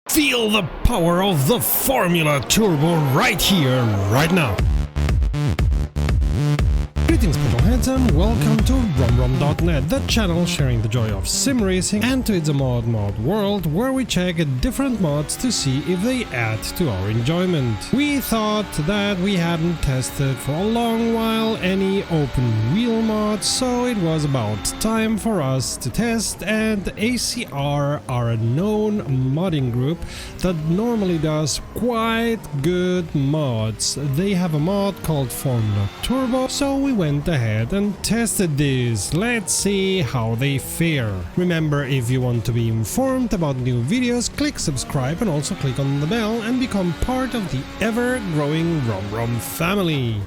Feel the power of the Formula Turbo right here, right now. Greetings petrolheads and welcome to RomRom.net, the channel sharing the joy of sim racing, and to It's a Mod world where we check different mods to see if they add to our enjoyment. We thought that we hadn't tested for a long while any open wheel mods, so it was about time for us to test, and ACR are a known modding group that normally does quite good mods. They have a mod called Formula Turbo, so we went ahead and tested this. Let's see how they fare. Remember, if you want to be informed about new videos, click subscribe and also click on the bell and become part of the ever-growing RomRom family.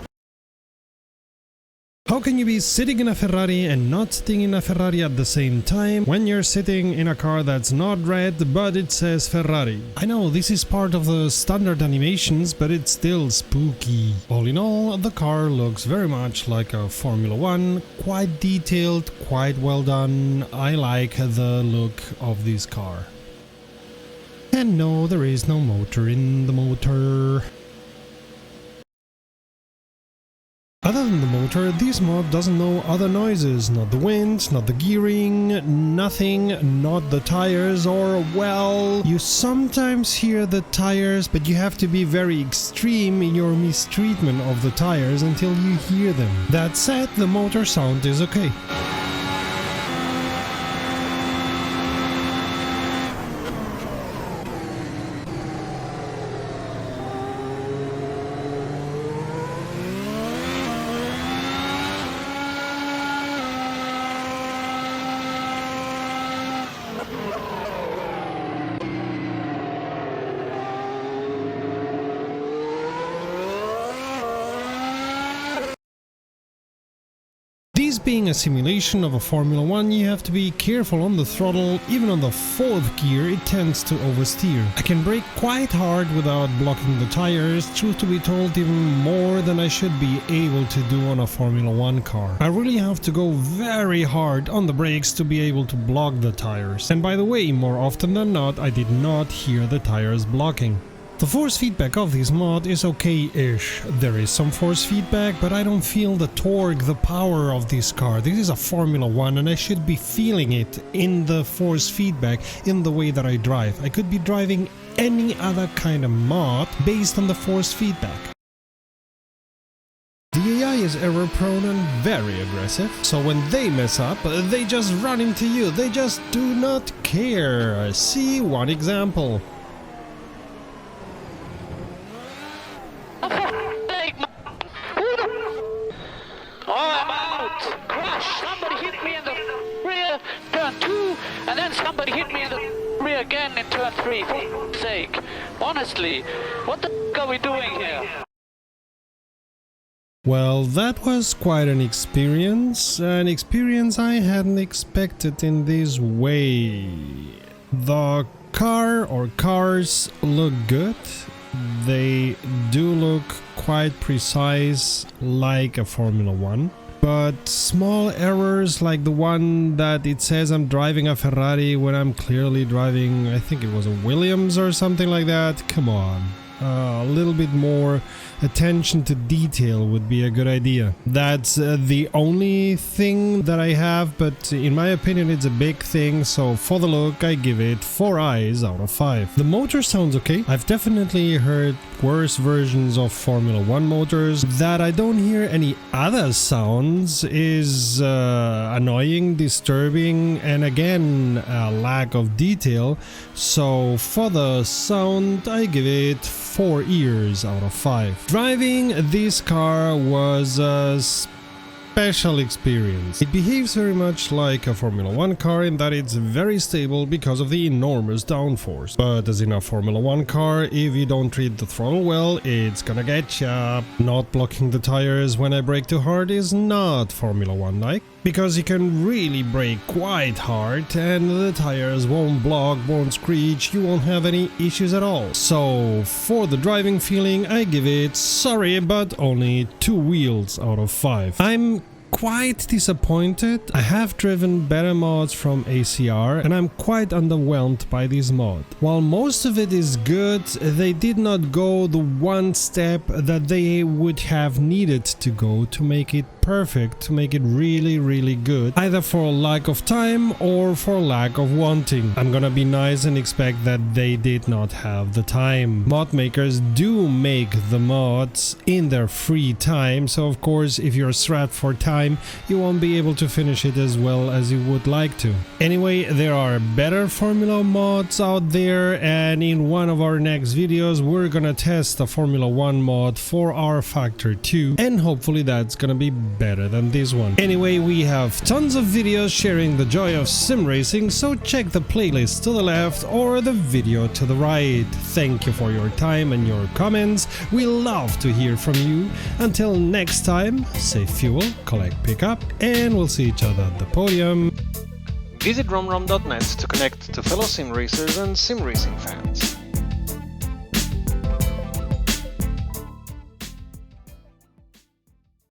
How can you be sitting in a Ferrari and not sitting in a Ferrari at the same time when you're sitting in a car that's not red but it says Ferrari? I know this is part of the standard animations, but it's still spooky. All in all, the car looks very much like a Formula 1, quite detailed, quite well done. I like the look of this car. And no, there is no motor in the motor. Other than the motor, this mod doesn't know other noises, not the wind, not the gearing, nothing, not the tires, or well, you sometimes hear the tires, but you have to be very extreme in your mistreatment of the tires until you hear them. That said, the motor sound is okay. This being a simulation of a Formula 1, you have to be careful on the throttle. Even on the 4th gear it tends to oversteer. I can brake quite hard without blocking the tires, truth to be told even more than I should be able to do on a Formula 1 car. I really have to go very hard on the brakes to be able to block the tires. And by the way, more often than not, I did not hear the tires blocking. The force feedback of this mod is okay-ish. There is some force feedback, but I don't feel the torque, the power of this car. This is a Formula 1 and I should be feeling it in the force feedback, in the way that I drive. I could be driving any other kind of mod based on the force feedback. The AI is error prone and very aggressive, so when they mess up, they just run into you. They just do not care. See one example. Somebody hit me in the rear, turn 2, and then somebody hit me in the rear again in turn 3, for f***'s sake. Honestly, what the f*** are we doing here? Well, that was quite an experience I hadn't expected in this way. The car or cars look good. They do look quite precise like a Formula 1. But small errors like the one that it says I'm driving a Ferrari when I'm clearly driving, I think it was a Williams or something like that. Come on. A little bit more attention to detail would be a good idea. That's the only thing that I have, but in my opinion it's a big thing, so for the look I give it 4 eyes out of 5. The motor sounds okay. I've definitely heard worse versions of Formula 1 motors. That I don't hear any other sounds is annoying, disturbing, and again a lack of detail. So for the sound I give it 4 ears out of 5. Driving this car was a special experience. It behaves very much like a Formula 1 car in that it's very stable because of the enormous downforce. But as in a Formula 1 car, if you don't treat the throttle well, it's gonna get ya. Not blocking the tires when I brake too hard is not Formula 1 like, because you can really brake quite hard and the tires won't block, won't screech, you won't have any issues at all. So for the driving feeling I give it, sorry, but only 2 wheels out of 5. I'm quite disappointed. I have driven better mods from ACR and I'm quite underwhelmed by this mod. While most of it is good, they did not go the one step that they would have needed to go to make it perfect, to make it really good, either for lack of time or for lack of wanting. I'm gonna be nice and expect that they did not have the time. Mod makers do make the mods in their free time, so of course if you're strapped for time you won't be able to finish it as well as you would like to. Anyway, there are better Formula mods out there, and in one of our next videos we're gonna test a Formula 1 mod for our Factor 2, and hopefully that's gonna be better than this one. Anyway, we have tons of videos sharing the joy of sim racing, so check the playlist to the left or the video to the right. Thank you for your time and your comments. We love to hear from you. Until next time, save fuel, collect pickup, and we'll see each other at the podium. Visit romrom.net to connect to fellow sim racers and sim racing fans.